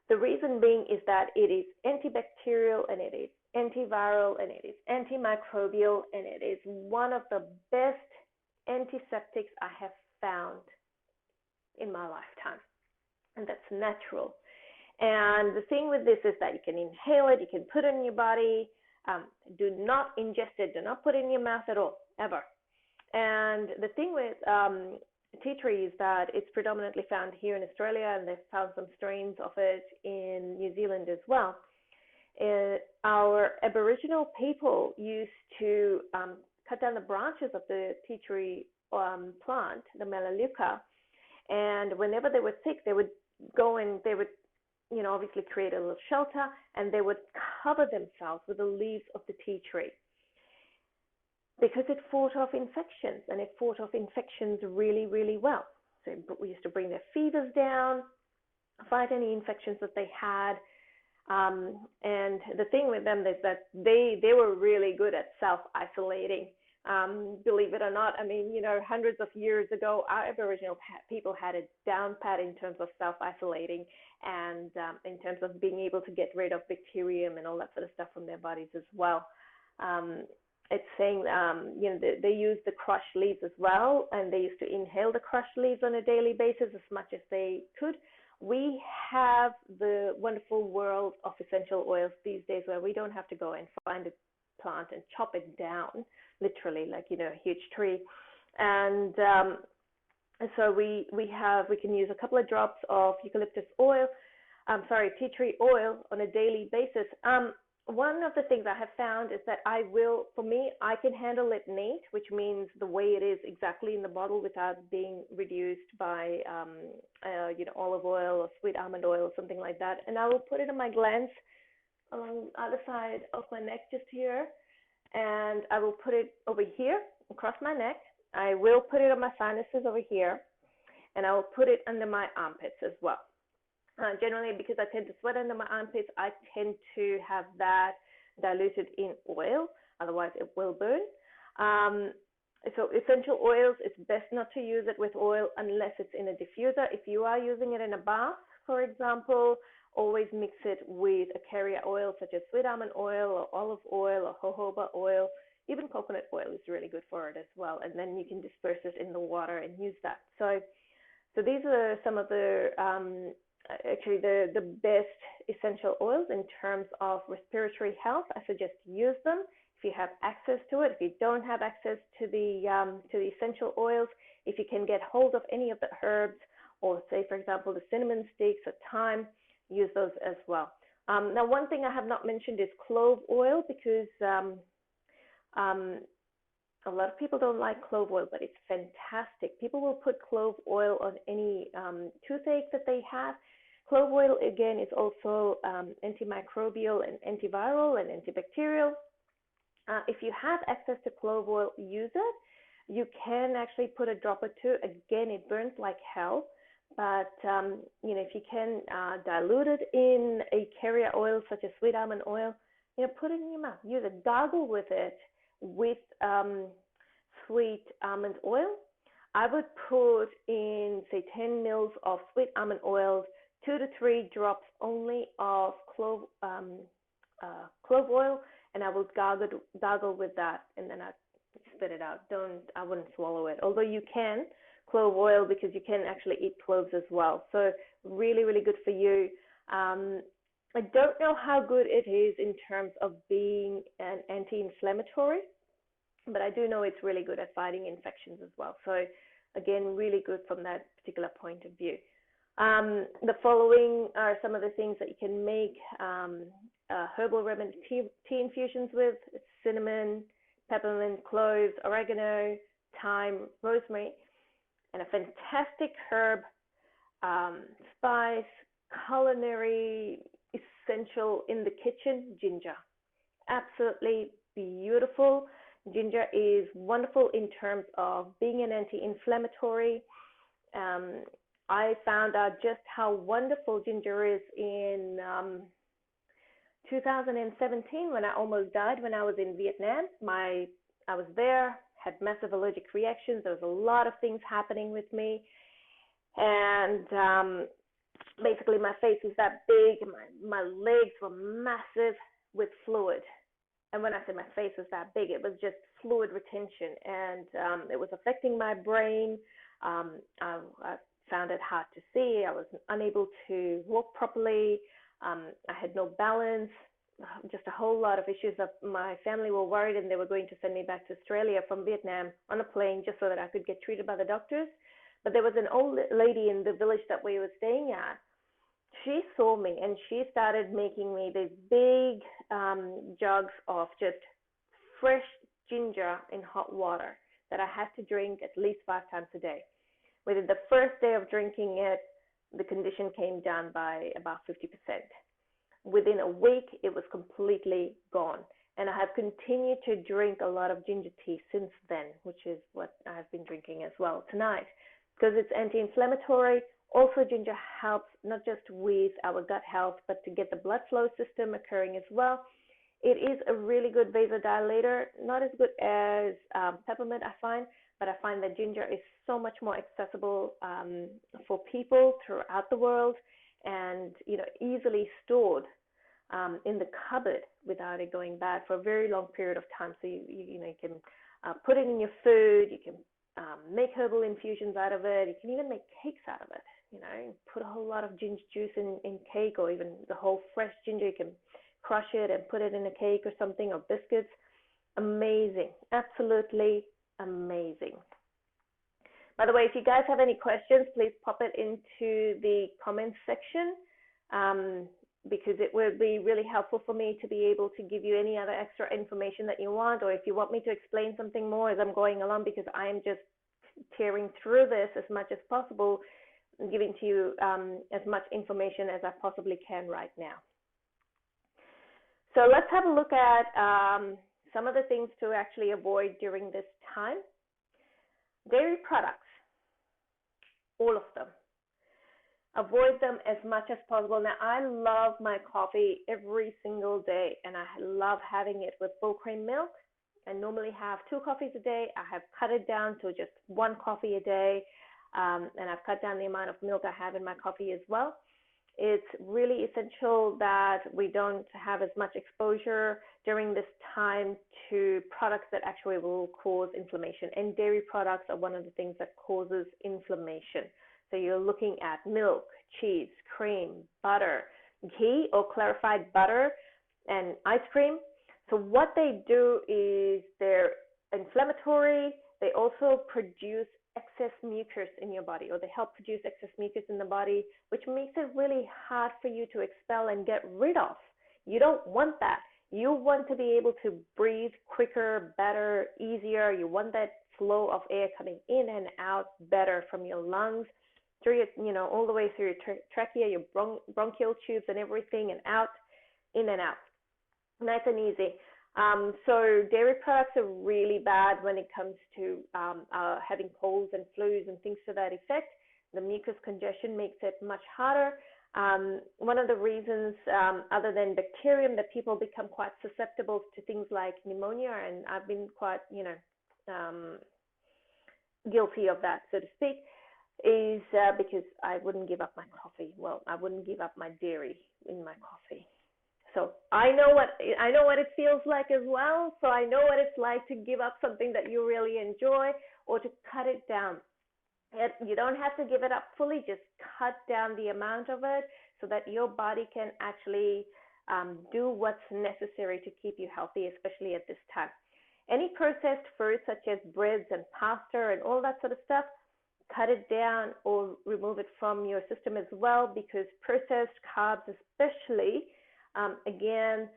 The reason being is that it is antibacterial, and it is antiviral, and it is antimicrobial, and it is one of the best antiseptics I have found in my lifetime. And that's natural. And the thing with this is that you can inhale it, you can put it in your body. Do not ingest it, do not put it in your mouth at all, ever. And the thing with tea tree is that it's predominantly found here in Australia, and they've found some strains of it in New Zealand as well. Our Aboriginal people used to cut down the branches of the tea tree plant, the melaleuca, and whenever they were sick, they would go and they would obviously create a little shelter, and they would cover themselves with the leaves of the tea tree, because it fought off infections, and it fought off infections really, really well. So we used to bring their fevers down. fight any infections that they had. And the thing with them is that they were really good at self-isolating. Believe it or not, I mean, hundreds of years ago, our Aboriginal people had it down pat in terms of self-isolating and in terms of being able to get rid of bacterium and all that sort of stuff from their bodies as well. Um, it's saying, they use the crushed leaves as well, and they used to inhale the crushed leaves on a daily basis as much as they could. We have the wonderful world of essential oils these days where we don't have to go and find a plant and chop it down, literally, like, a huge tree. And so we can use a couple of drops of eucalyptus oil, tea tree oil on a daily basis. One of the things I have found is that I can handle it neat, which means the way it is exactly in the bottle without being reduced by, olive oil or sweet almond oil or something like that. And I will put it in my glands along the other side of my neck, just here. And I will put it over here across my neck. I will put it on my sinuses over here. And I will put it under my armpits as well. Generally, because I tend to sweat under my armpits, I tend to have that diluted in oil. Otherwise, it will burn. So essential oils, it's best not to use it with oil unless it's in a diffuser. If you are using it in a bath, for example, always mix it with a carrier oil such as sweet almond oil or olive oil or jojoba oil. Even coconut oil is really good for it as well. And then you can disperse it in the water and use that. So these are some of the the best essential oils in terms of respiratory health. I suggest to use them if you have access to it. If you don't have access to the essential oils, if you can get hold of any of the herbs, or say, for example, the cinnamon sticks or thyme, use those as well. Now, one thing I have not mentioned is clove oil, because a lot of people don't like clove oil, but it's fantastic. People will put clove oil on any toothache that they have. Clove oil, again, is also antimicrobial and antiviral and antibacterial. If you have access to clove oil, use it. You can actually put a drop or two. Again, it burns like hell, but if you can dilute it in a carrier oil such as sweet almond oil, put it in your mouth. Use it. Gargle with it with sweet almond oil. I would put in, say, 10 mils of sweet almond oil, 2 to 3 drops only of clove oil, and I will gargle with that, and then I spit it out. I wouldn't swallow it. Although you can clove oil, because you can actually eat cloves as well. So really, really good for you. I don't know how good it is in terms of being an anti-inflammatory, but I do know it's really good at fighting infections as well. So again, really good from that particular point of view. The following are some of the things that you can make herbal remedy tea infusions with: cinnamon, peppermint, cloves, oregano, thyme, rosemary, and a fantastic herb, spice, culinary essential in the kitchen, ginger. Absolutely beautiful. Ginger is wonderful in terms of being an anti-inflammatory. I found out just how wonderful ginger is in 2017, when I almost died when I was in Vietnam. I was there, had massive allergic reactions. There was a lot of things happening with me. And basically my face was that big, my legs were massive with fluid. And when I say my face was that big, it was just fluid retention, and it was affecting my brain. I found it hard to see. I was unable to walk properly. I had no balance, just a whole lot of issues. My family were worried, and they were going to send me back to Australia from Vietnam on a plane just so that I could get treated by the doctors. But there was an old lady in the village that we were staying at. She saw me, and she started making me these big jugs of just fresh ginger in hot water that I had to drink at least 5 times a day. Within the first day of drinking it, the condition came down by about 50%. Within a week, it was completely gone. And I have continued to drink a lot of ginger tea since then, which is what I've been drinking as well tonight, because it's anti-inflammatory. Also, ginger helps not just with our gut health, but to get the blood flow system occurring as well. It is a really good vasodilator, not as good as peppermint, I find, but I find that ginger is so much more accessible for people throughout the world, and easily stored in the cupboard without it going bad for a very long period of time. So you can put it in your food. You can make herbal infusions out of it. You can even make cakes out of it. Put a whole lot of ginger juice in cake, or even the whole fresh ginger. You can crush it and put it in a cake or something, or biscuits. Amazing, absolutely amazing. By the way, if you guys have any questions, please pop it into the comments section, because it would be really helpful for me to be able to give you any other extra information that you want, or if you want me to explain something more as I'm going along, because I am just tearing through this as much as possible, and giving to you as much information as I possibly can right now. So let's have a look at some of the things to actually avoid during this time. Dairy products, all of them. Avoid them as much as possible. Now, I love my coffee every single day, and I love having it with full cream milk. I normally have 2 coffees a day. I have cut it down to just 1 coffee a day, and I've cut down the amount of milk I have in my coffee as well. It's really essential that we don't have as much exposure during this time to products that actually will cause inflammation. And dairy products are one of the things that causes inflammation. So you're looking at milk, cheese, cream, butter, ghee or clarified butter, and ice cream. So what they do is they're inflammatory. They also produce excess mucus in your body, or they help produce excess mucus in the body, which makes it really hard for you to expel and get rid of. You don't want that. You want to be able to breathe quicker, better, easier. You want that flow of air coming in and out better from your lungs, through your, all the way through your trachea, your bronchial tubes and everything, and out, in and out. Nice and easy. So dairy products are really bad when it comes to having colds and flus and things to that effect. The mucus congestion makes it much harder. One of the reasons, other than bacterium, that people become quite susceptible to things like pneumonia, and I've been quite, guilty of that, so to speak, is because I wouldn't give up my coffee. Well, I wouldn't give up my dairy in my coffee. So I know what it feels like as well. So I know what it's like to give up something that you really enjoy, or to cut it down. You don't have to give it up fully, just cut down the amount of it so that your body can actually do what's necessary to keep you healthy, especially at this time. Any processed foods such as breads and pasta and all that sort of stuff, cut it down or remove it from your system as well, because processed carbs especially, again,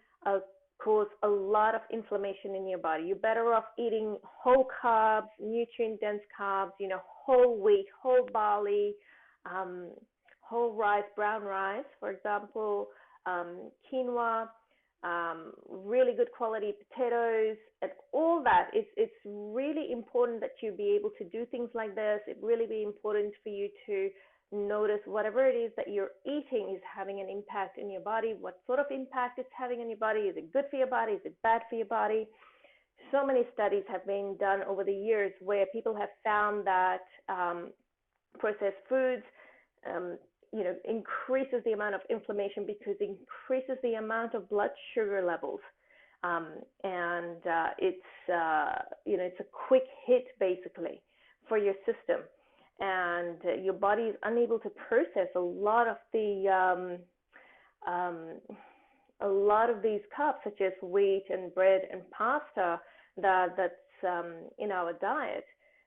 cause a lot of inflammation in your body. You're better off eating whole carbs, nutrient-dense carbs, whole wheat, whole barley, whole rice, brown rice, for example, quinoa, really good quality potatoes, and all that. It's really important that you be able to do things like this. It really be important for you to notice whatever it is that you're eating is having an impact in your body. What sort of impact it's having on your body? Is it good for your body? Is it bad for your body? So many studies have been done over the years where people have found that processed foods increases the amount of inflammation, because it increases the amount of blood sugar levels. And it's a quick hit basically for your system. And your body is unable to process a lot of these carbs, such as wheat and bread and pasta that's in our diet,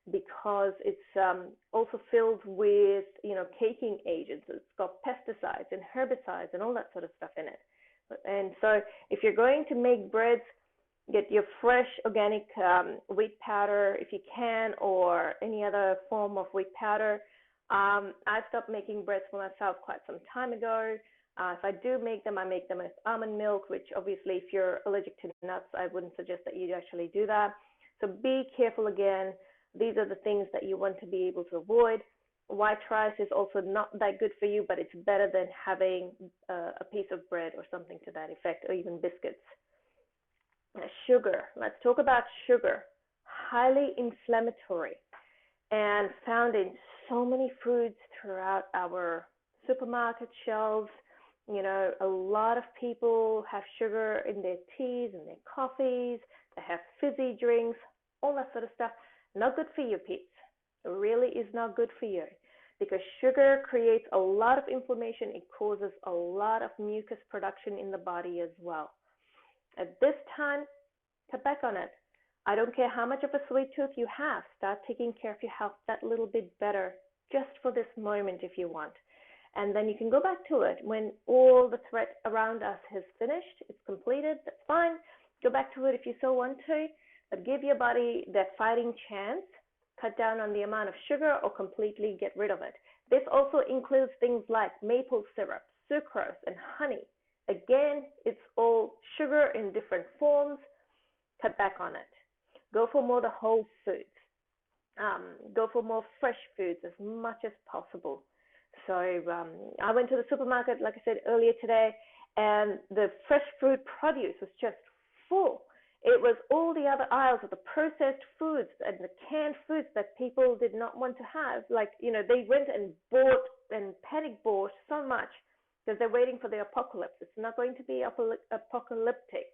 because it's also filled with caking agents. It's got pesticides and herbicides and all that sort of stuff in it. And so if you're going to make breads, get your fresh organic wheat powder if you can, or any other form of wheat powder. I stopped making breads for myself quite some time ago. If I do make them, I make them with almond milk, which obviously if you're allergic to nuts, I wouldn't suggest that you actually do that. So be careful again. These are the things that you want to be able to avoid. White rice is also not that good for you, but it's better than having a piece of bread or something to that effect, or even biscuits. Sugar. Let's talk about sugar. Highly inflammatory and found in so many foods throughout our supermarket shelves. A lot of people have sugar in their teas and their coffees. They have fizzy drinks, all that sort of stuff. Not good for you, Pete. It really is not good for you because sugar creates a lot of inflammation. It causes a lot of mucus production in the body as well. At this time, cut back on it. I don't care how much of a sweet tooth you have. Start taking care of your health that little bit better just for this moment if you want. And then you can go back to it when all the threat around us has finished, it's completed, that's fine. Go back to it if you so want to, but give your body that fighting chance. Cut down on the amount of sugar or completely get rid of it. This also includes things like maple syrup, sucrose, and honey. Again, it's all sugar in different forms. Cut back on it. Go for more the whole foods. Go for more fresh foods as much as possible. So I went to the supermarket, like I said earlier today, and the fresh fruit produce was just full. It was all the other aisles of the processed foods and the canned foods that people did not want to have. They went and bought and panic bought so much because they're waiting for the apocalypse. It's not going to be apocalyptic.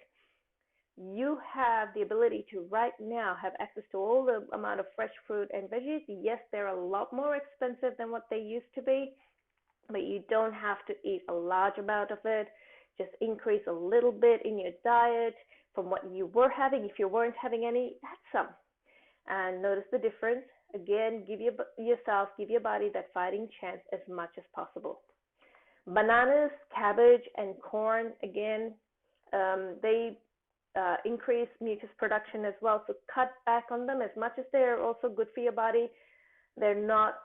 You have the ability to right now have access to all the amount of fresh fruit and veggies. Yes, they're a lot more expensive than what they used to be, but you don't have to eat a large amount of it. Just increase a little bit in your diet from what you were having. If you weren't having any, add some. And notice the difference. Again, give your body that fighting chance as much as possible. Bananas, cabbage, and corn, again, they increase mucus production as well. So cut back on them as much as they're also good for your body. They're not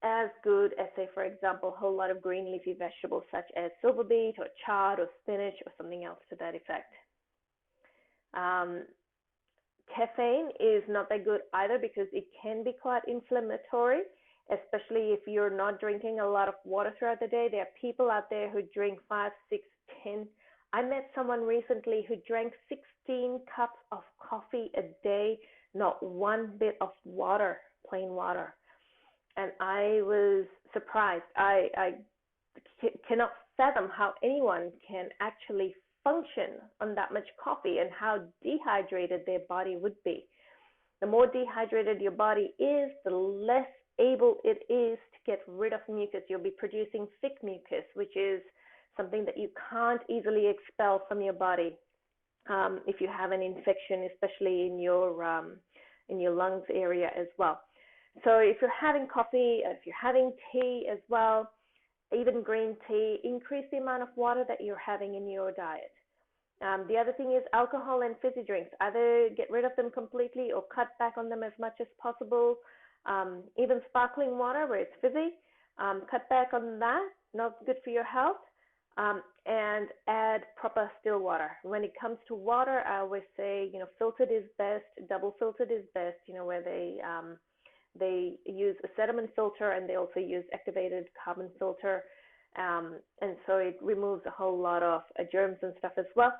as good as, say, for example, a whole lot of green leafy vegetables such as silver beet or chard or spinach or something else to that effect. Caffeine is not that good either because it can be quite inflammatory, especially if you're not drinking a lot of water throughout the day. There are people out there who drink 5, 6, 10. I met someone recently who drank 16 cups of coffee a day, not one bit of water, plain water. And I was surprised. I cannot fathom how anyone can actually function on that much coffee and how dehydrated their body would be. The more dehydrated your body is, the less able it is to get rid of mucus. You'll be producing thick mucus, which is something that you can't easily expel from your body if you have an infection, especially in your lungs area as well. So if you're having coffee, if you're having tea as well, even green tea, increase the amount of water that you're having in your diet. The other thing is alcohol and fizzy drinks. Either get rid of them completely or cut back on them as much as possible. Even sparkling water where it's fizzy, cut back on that. Not good for your health. And add proper still water. When it comes to water, I always say, filtered is best, double filtered is best, where they use a sediment filter and they also use activated carbon filter. And so it removes a whole lot of germs and stuff as well.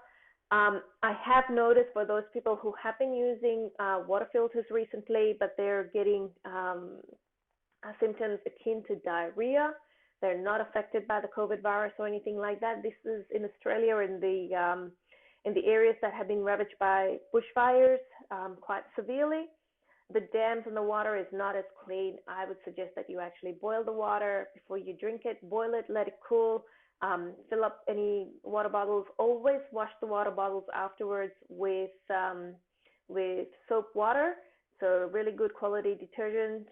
I have noticed for those people who have been using water filters recently, but they're getting symptoms akin to diarrhea. They're not affected by the COVID virus or anything like that. This is in Australia, in the areas that have been ravaged by bushfires quite severely. The dams and the water is not as clean. I would suggest that you actually boil the water before you drink it. Boil it, let it cool. Fill up any water bottles. Always wash the water bottles afterwards with soap water. So really good quality detergent.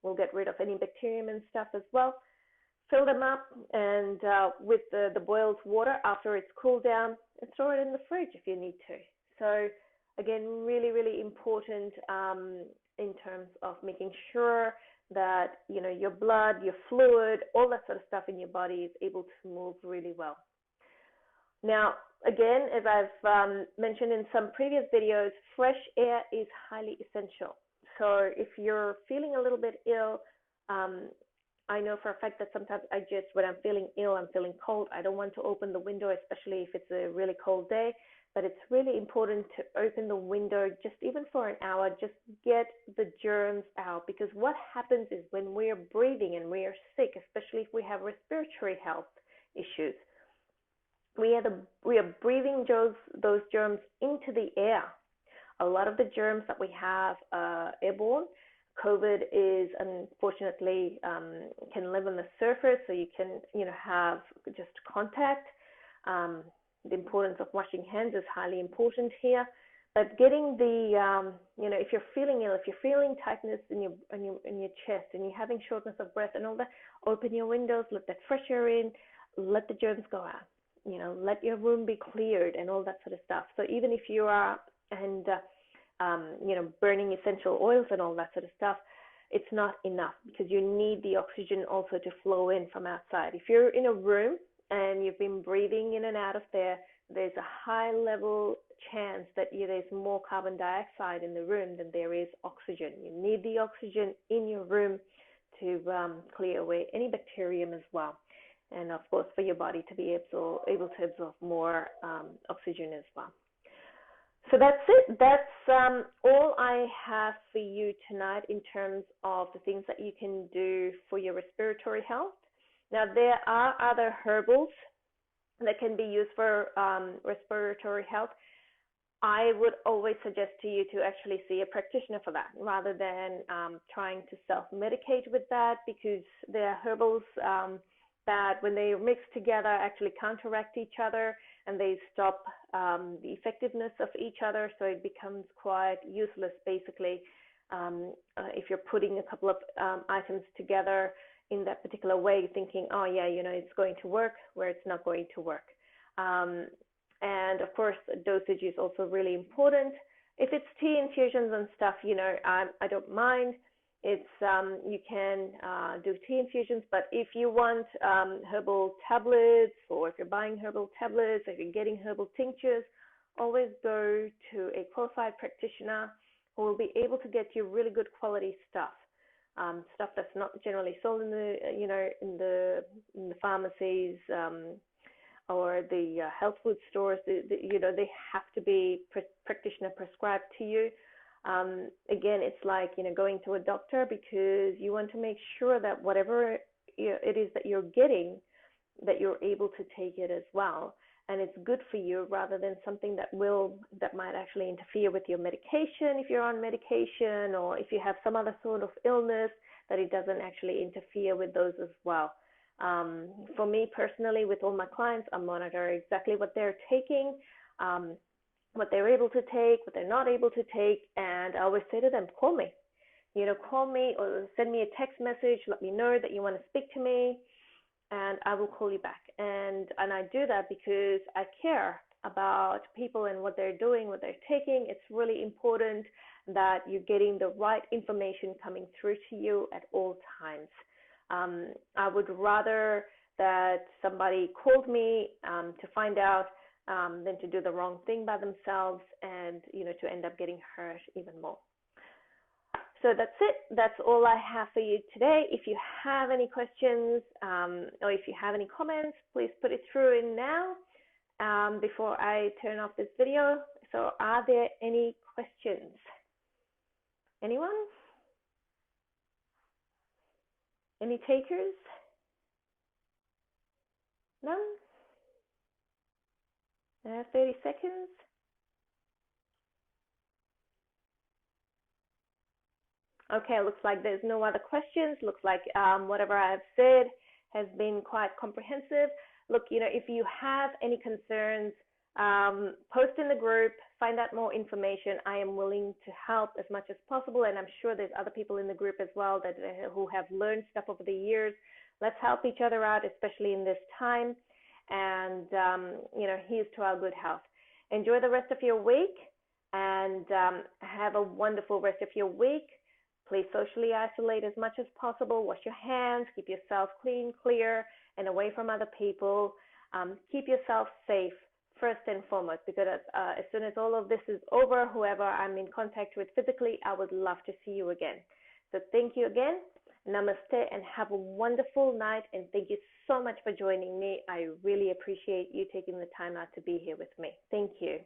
Will get rid of any bacterium and stuff as well. Fill them up and with the boiled water after it's cooled down, and throw it in the fridge if you need to. So again, really, really important in terms of making sure that your blood, your fluid, all that sort of stuff in your body is able to move really well. Now, again, as I've mentioned in some previous videos, fresh air is highly essential. So if you're feeling a little bit ill, I know for a fact that sometimes when I'm feeling ill, I'm feeling cold, I don't want to open the window, especially if it's a really cold day. But it's really important to open the window just even for an hour, just get the germs out. Because what happens is when we are breathing and we are sick, especially if we have respiratory health issues, we are breathing those germs into the air. A lot of the germs that we have are airborne. COVID is unfortunately can live on the surface, so you can have just contact. The importance of washing hands is highly important here. But getting the if you're feeling ill, if you're feeling tightness in your chest and you're having shortness of breath and all that, open your windows, let that fresh air in, let the germs go out. Let your room be cleared and all that sort of stuff. So even if you are burning essential oils and all that sort of stuff, it's not enough because you need the oxygen also to flow in from outside. If you're in a room and you've been breathing in and out of there's a high level chance that there's more carbon dioxide in the room than there is oxygen. You need the oxygen in your room to clear away any bacterium as well. And of course, for your body to be able to absorb more oxygen as well. So that's it. That's all I have for you tonight in terms of the things that you can do for your respiratory health. Now, there are other herbals that can be used for respiratory health. I would always suggest to you to actually see a practitioner for that rather than trying to self-medicate with that, because there are herbals that when they mix together actually counteract each other and they stop the effectiveness of each other, so it becomes quite useless basically if you're putting a couple of items together in that particular way, thinking, oh yeah, it's going to work, where it's not going to work. And of course, dosage is also really important. If it's tea infusions and stuff, I don't mind. It's you can do tea infusions, but if you want herbal tablets, or if you're buying herbal tablets, if you're getting herbal tinctures, always go to a qualified practitioner who will be able to get you really good quality stuff. Stuff that's not generally sold in the in the pharmacies or the health food stores. They have to be practitioner prescribed to you. Again, it's like going to a doctor, because you want to make sure that whatever it is that you're getting, that you're able to take it as well, and it's good for you, rather than something that might actually interfere with your medication if you're on medication, or if you have some other sort of illness, that it doesn't actually interfere with those as well. For me personally, with all my clients, I monitor exactly what they're taking, what they're able to take, what they're not able to take, and I always say to them, call me. Call me or send me a text message, let me know that you want to speak to me, and I will call you back. And I do that because I care about people and what they're doing, what they're taking. It's really important that you're getting the right information coming through to you at all times. I would rather that somebody called me to find out than to do the wrong thing by themselves and to end up getting hurt even more. So that's it. That's all I have for you today. If you have any questions or if you have any comments, please put it through in now before I turn off this video. So are there any questions? Anyone? Any takers? None? 30 seconds? Okay, looks like there's no other questions. Looks like whatever I've said has been quite comprehensive. Look, if you have any concerns, post in the group, find out more information. I am willing to help as much as possible, and I'm sure there's other people in the group as well who have learned stuff over the years. Let's help each other out, especially in this time. And, here's to our good health. Enjoy the rest of your week, and have a wonderful rest of your week. Please socially isolate as much as possible. Wash your hands. Keep yourself clean, clear, and away from other people. Keep yourself safe first and foremost, because as soon as all of this is over, whoever I'm in contact with physically, I would love to see you again. So thank you again, Namaste and have a wonderful night. And thank you so much for joining me. I really appreciate you taking the time out to be here with me. Thank you.